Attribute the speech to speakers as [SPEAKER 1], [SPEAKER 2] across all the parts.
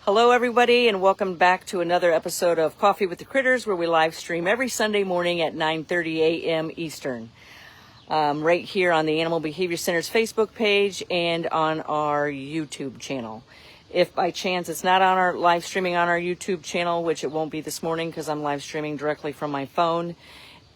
[SPEAKER 1] Hello everybody, and welcome back to another episode of Coffee with the Critters, where we live stream every Sunday morning at 9:30 a.m. Eastern. Right here on the Animal Behavior Center's Facebook page and on our YouTube channel. If by chance it's not on our live streaming on our YouTube channel, which it won't be this morning because I'm live streaming directly from my phone,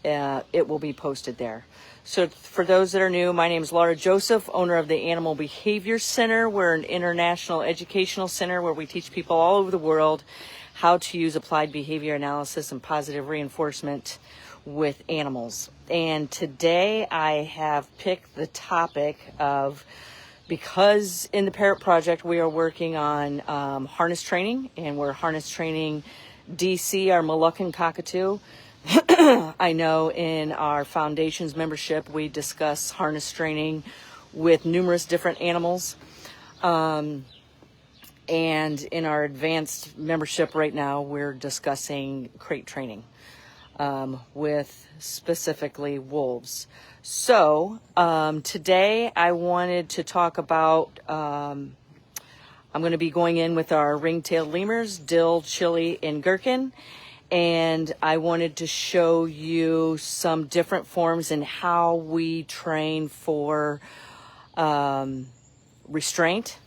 [SPEAKER 1] it will be posted there. So for those that are new, my name is Laura Joseph, owner of the Animal Behavior Center. We're an international educational center where we teach people all over the world how to use applied behavior analysis and positive reinforcement with animals. And today I have picked the topic of, because in the Parrot Project we are working on harness training, and we're harness training DC, our Moluccan cockatoo. I know in our foundation's membership we discuss harness training with numerous different animals. And in our advanced membership right now we're discussing crate training with specifically wolves. So today I wanted to talk about, I'm going to be going in with our ring-tailed lemurs, dill, chili, and gherkin. And I wanted to show you some different forms and how we train for restraint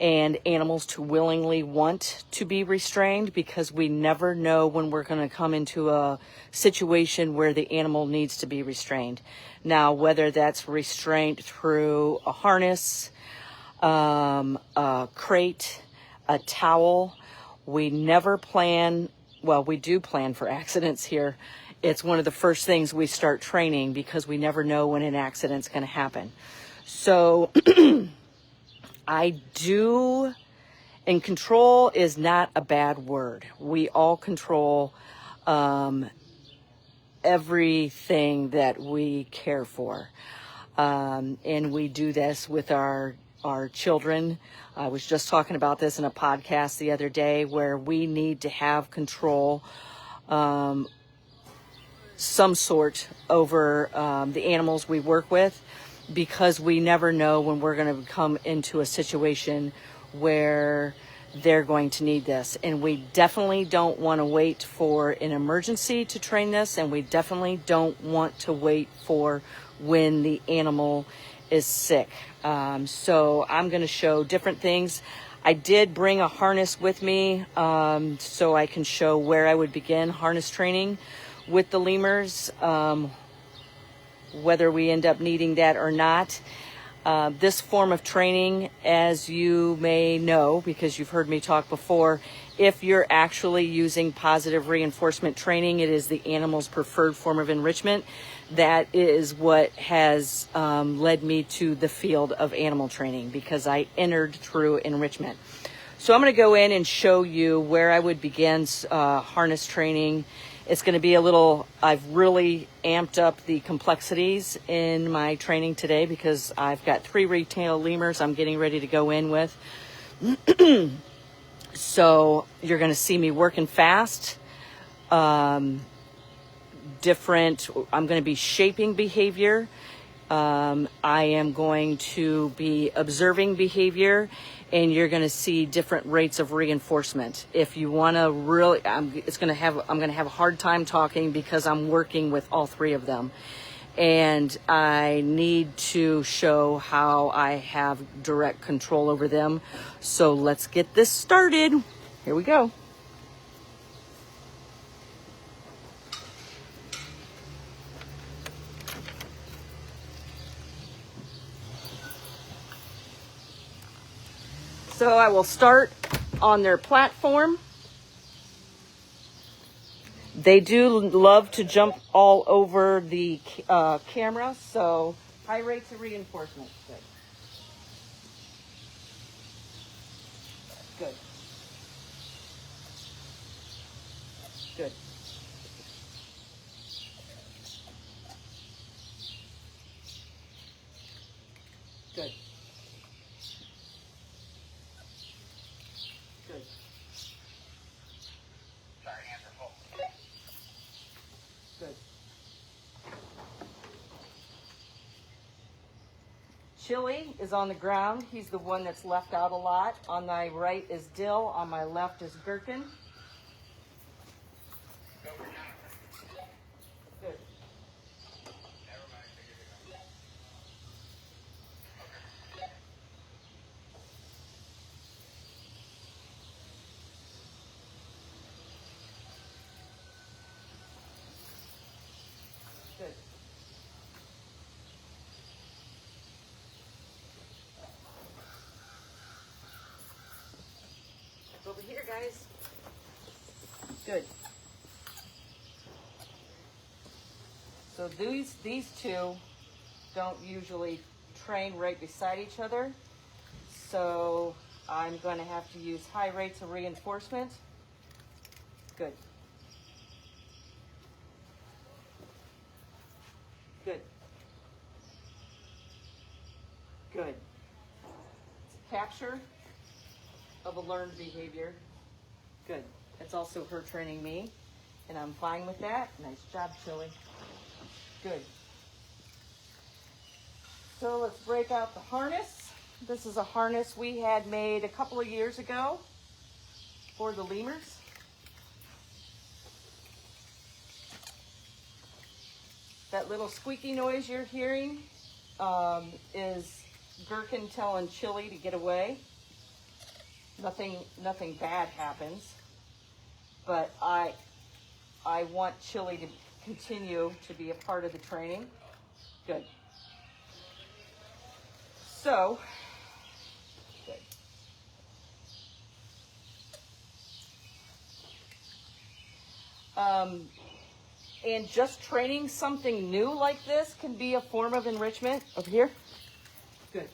[SPEAKER 1] and animals to willingly want to be restrained, because we never know when we're going to come into a situation where the animal needs to be restrained. Now, whether that's restraint through a harness, a crate, a towel, we never plan. Well, we do plan for accidents here. It's one of the first things we start training because we never know when an accident's going to happen. So and control is not a bad word. We all control everything that we care for. And we do this with our children. I was just talking about this in a podcast the other day, where we need to have control, some sort, over the animals we work with, because we never know when we're going to come into a situation where they're going to need this. And we definitely don't want to wait for an emergency to train this, and we definitely don't want to wait for when the animal is sick. So I'm going to show different things. I did bring a harness with me so I can show where I would begin harness training with the lemurs, whether we end up needing that or not. This form of training, as you may know, because you've heard me talk before, if you're actually using positive reinforcement training, it is the animal's preferred form of enrichment. That is what has led me to the field of animal training, because I entered through enrichment. So I'm going to go in and show you where I would begin harness training. It's going to be a little, I've really amped up the complexities in my training today, because I've got 3 ring-tailed lemurs I'm getting ready to go in with. So you're going to see me working fast. I'm going to be shaping behavior. I am going to be observing behavior, and you're going to see different rates of reinforcement. If you want to really, I'm going to have a hard time talking because I'm working with all 3 of them, and I need to show how I have direct control over them. So let's get this started. Here we go. So I will start on their platform. They do love to jump all over the camera, so high rates of reinforcement. Good. Good. Good. Good.
[SPEAKER 2] Sorry, hands are full.
[SPEAKER 1] Good. Chili is on the ground. He's the one that's left out a lot. On my right is Dill. On my left is Gherkin. Good. Good. Over here, guys. Good. So these two don't usually train right beside each other. So I'm going to have to use high rates of reinforcement. Good. Good. Good. Capture of a learned behavior. Good. It's also her training me, and I'm fine with that. Nice job, Chili. Good. So let's break out the harness. This is a harness we had made a couple of years ago for the lemurs. That little squeaky noise you're hearing is Gherkin telling Chili to get away. Nothing bad happens, but I want Chili to continue to be a part of the training. Good. So, good. And just training something new like this can be a form of enrichment. Over here. Good.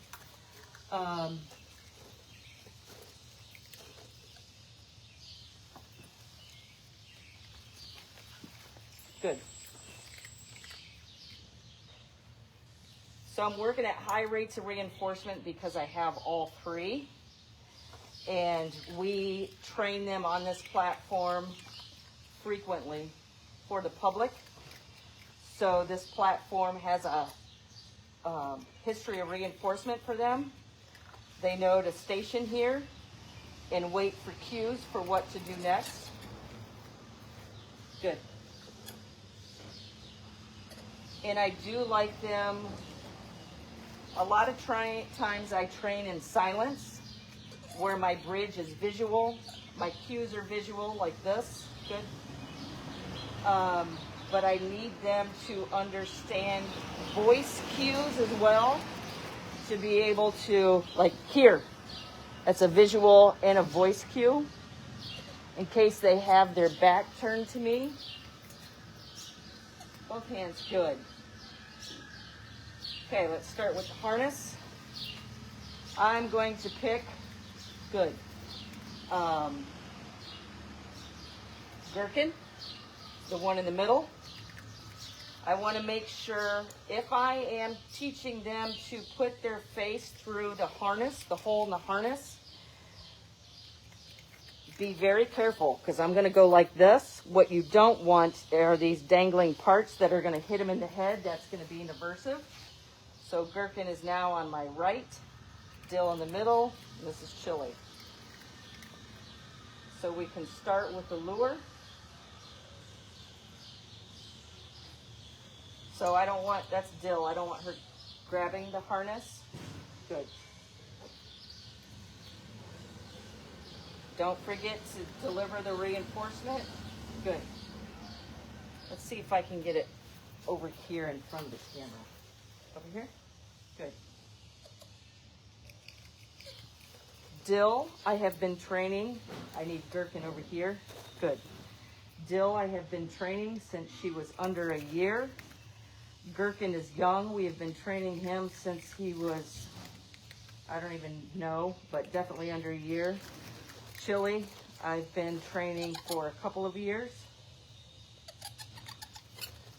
[SPEAKER 1] Good. So I'm working at high rates of reinforcement because I have all three. And we train them on this platform frequently for the public. So this platform has a history of reinforcement for them. They know to station here and wait for cues for what to do next. Good. And I do like them, a lot of times I train in silence, where my bridge is visual, my cues are visual like this. Good. But I need them to understand voice cues as well, to be able to, like here, that's a visual and a voice cue, in case they have their back turned to me. Both hands, good. Okay, let's start with the harness. I'm going to pick, good, Gherkin, the one in the middle. I want to make sure, if I am teaching them to put their face through the harness, the hole in the harness, be very careful, because I'm going to go like this. What you don't want are these dangling parts that are going to hit them in the head. That's going to be an aversive. So Gherkin is now on my right, Dill in the middle, and this is Chili. So we can start with the lure. So I don't want, that's Dill, I don't want her grabbing the harness. Good. Don't forget to deliver the reinforcement. Good. Let's see if I can get it over here in front of the camera. Over here? Good. Dill, I have been training. I need Gherkin over here. Good. Dill, I have been training since she was under a year. Gherkin is young. We have been training him since he was, I don't even know, but definitely under a year. Chili, I've been training for a couple of years.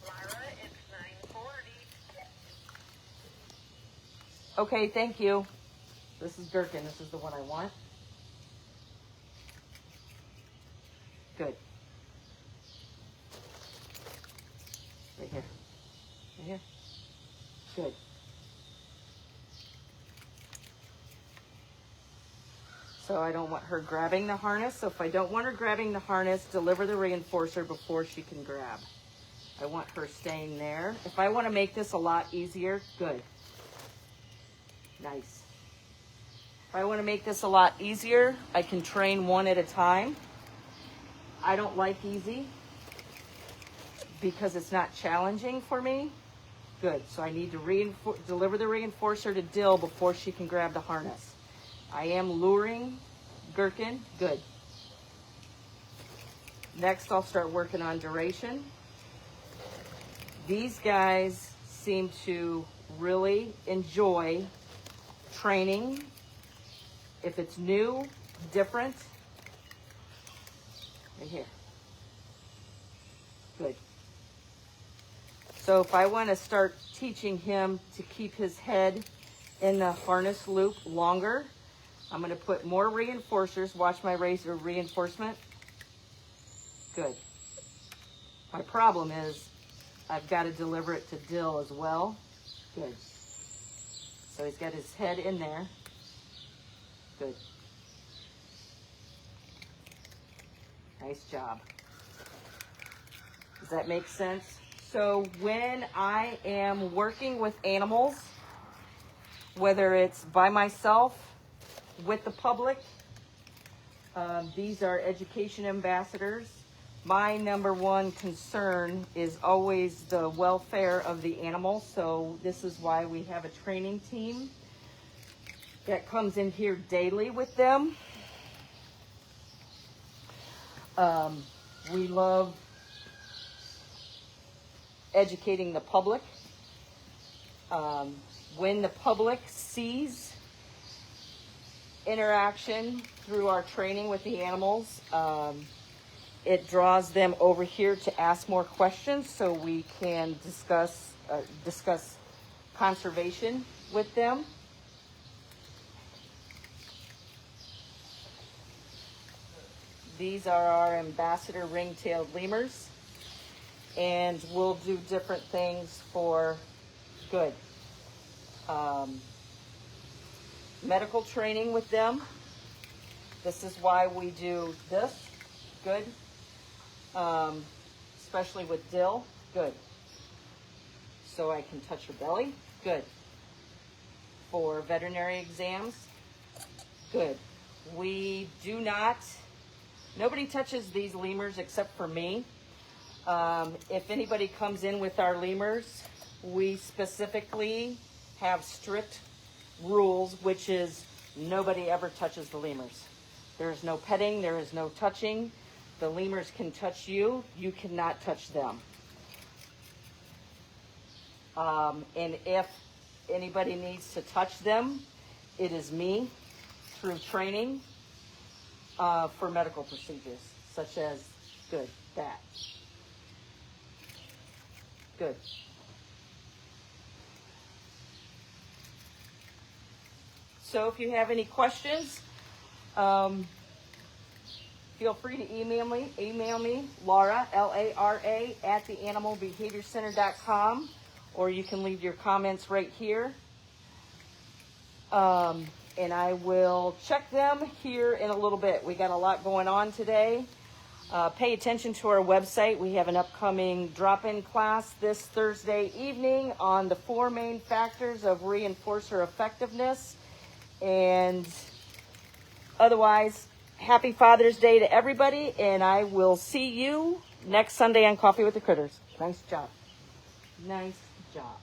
[SPEAKER 2] Myra, it's 9:40.
[SPEAKER 1] Okay, thank you. This is Gherkin. This is the one I want. Good. Right here. Right here. Good. So I don't want her grabbing the harness. So if I don't want her grabbing the harness, deliver the reinforcer before she can grab. I want her staying there. If I want to make this a lot easier, good. Nice. If I want to make this a lot easier, I can train one at a time. I don't like easy because it's not challenging for me. Good. So I need to deliver the reinforcer to Dill before she can grab the harness. I am luring Gherkin. Good. Next, I'll start working on duration. These guys seem to really enjoy training. If it's new, different. Right here. Good. So if I want to start teaching him to keep his head in the harness loop longer, I'm going to put more reinforcers. Watch my razor reinforcement. Good. My problem is I've got to deliver it to Dill as well. Good. So he's got his head in there. Good. Nice job. Does that make sense? So when I am working with animals, whether it's by myself, with the public, these are education ambassadors. My number one concern is always the welfare of the animal. So this is why we have a training team that comes in here daily with them. We love educating the public. When the public sees interaction through our training with the animals, it draws them over here to ask more questions so we can discuss conservation with them. These are our ambassador ring-tailed lemurs, and we'll do different things for good. Medical training with them. This is why we do this. Good. Especially with Dill. Good. So I can touch her belly. Good. For veterinary exams. Good. We do not, nobody touches these lemurs except for me. If anybody comes in with our lemurs, we specifically have strict rules, which is nobody ever touches the lemurs. There is no petting, there is no touching. The lemurs can touch you, you cannot touch them. And if anybody needs to touch them, it is me through training for medical procedures, such as, good, that. Good. So if you have any questions, feel free to email me, Laura, Lara, at theanimalbehaviorcenter.com, or you can leave your comments right here. And I will check them here in a little bit. We got a lot going on today. Pay attention to our website. We have an upcoming drop-in class this Thursday evening on the 4 main factors of reinforcer effectiveness. And otherwise, happy Father's Day to everybody, and I will see you next Sunday on Coffee with the Critters. Nice job. Nice job.